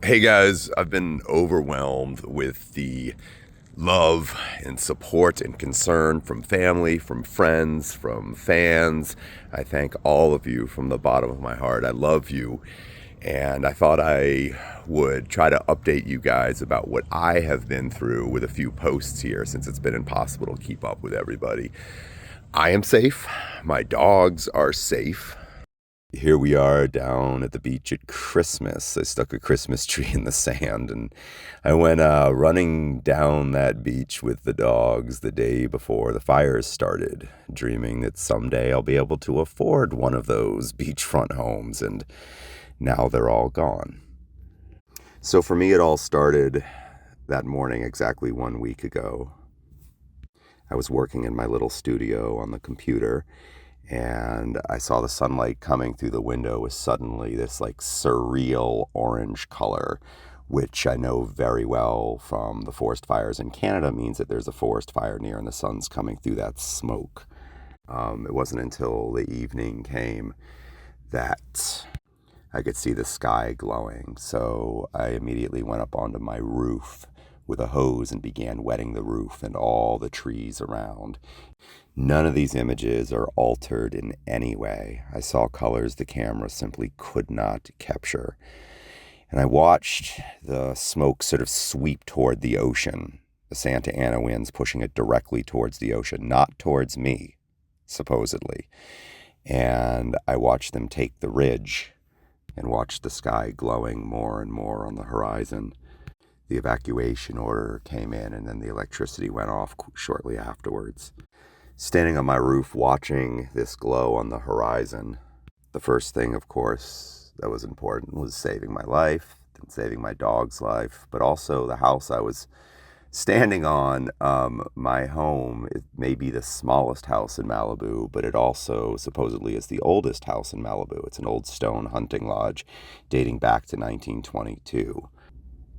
Hey guys, I've been overwhelmed with the love and support and concern from family, from friends, from fans. I thank all of you from the bottom of my heart. I love you. And I thought I would try to update you guys about what I have been through with a few posts here since it's been impossible to keep up with everybody. I am safe. My dogs are safe. Here we are down at the beach at Christmas. I stuck a Christmas tree in the sand and I went running down that beach with the dogs the day before the fires started, dreaming that someday I'll be able to afford one of those beachfront homes, and now they're all gone. So for me, it all started that morning exactly 1 week ago. I was working in my little studio on the computer, and I saw the sunlight coming through the window with suddenly this like surreal orange color, which I know very well from the forest fires in Canada means that there's a forest fire near and the sun's coming through that smoke. It wasn't until the evening came that I could see the sky glowing, so I immediately went up onto my roof with a hose and began wetting the roof and all the trees around. None of these images are altered in any way. I saw colors the camera simply could not capture. And I watched the smoke sort of sweep toward the ocean, the Santa Ana winds pushing it directly towards the ocean, not towards me, supposedly. And I watched them take the ridge and watched the sky glowing more and more on the horizon. The evacuation order came in, and then the electricity went off shortly afterwards. Standing on my roof watching this glow on the horizon, the first thing, of course, that was important was saving my life and saving my dog's life, but also the house I was standing on. My home, it may be the smallest house in Malibu, but it also supposedly is the oldest house in Malibu. It's an old stone hunting lodge dating back to 1922.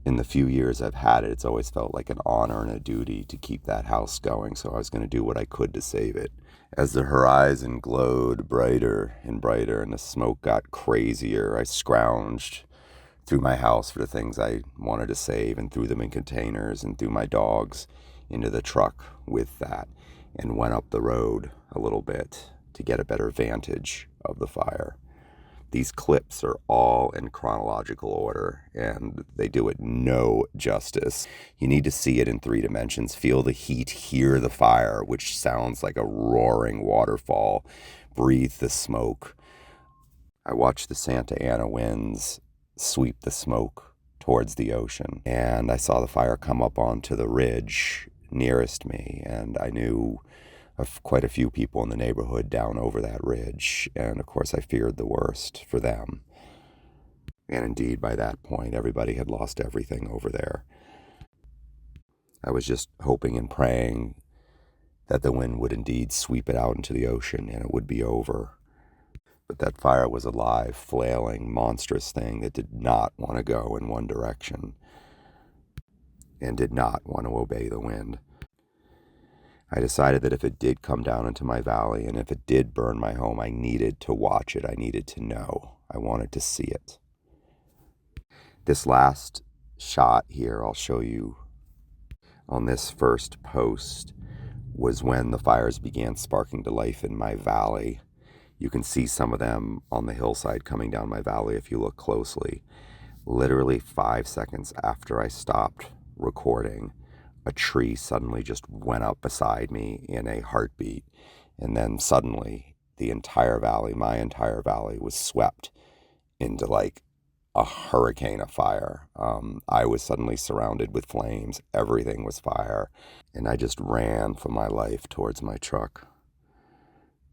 In the few years I've had it, it's always felt like an honor and a duty to keep that house going, so I was going to do what I could to save it. As the horizon glowed brighter and brighter and the smoke got crazier, I scrounged through my house for the things I wanted to save and threw them in containers and threw my dogs into the truck with that and went up the road a little bit to get a better vantage of the fire. These clips are all in chronological order, and they do it no justice. You need to see it in 3 dimensions, feel the heat, hear the fire, which sounds like a roaring waterfall, breathe the smoke. I watched the Santa Ana winds sweep the smoke towards the ocean, and I saw the fire come up onto the ridge nearest me, and I knew of quite a few people in the neighborhood down over that ridge, and of course I feared the worst for them. And indeed, by that point, everybody had lost everything over there. I was just hoping and praying that the wind would indeed sweep it out into the ocean and it would be over. But that fire was a live, flailing, monstrous thing that did not want to go in one direction and did not want to obey the wind. I decided that if it did come down into my valley and if it did burn my home, I needed to watch it. I needed to know. I wanted to see it. This last shot here I'll show you on this first post was when the fires began sparking to life in my valley. You can see some of them on the hillside coming down my valley if you look closely. Literally 5 seconds after I stopped recording, a tree suddenly just went up beside me in a heartbeat. And then suddenly the entire valley, my entire valley, was swept into like a hurricane of fire. I was suddenly surrounded with flames. Everything was fire. And I just ran for my life towards my truck.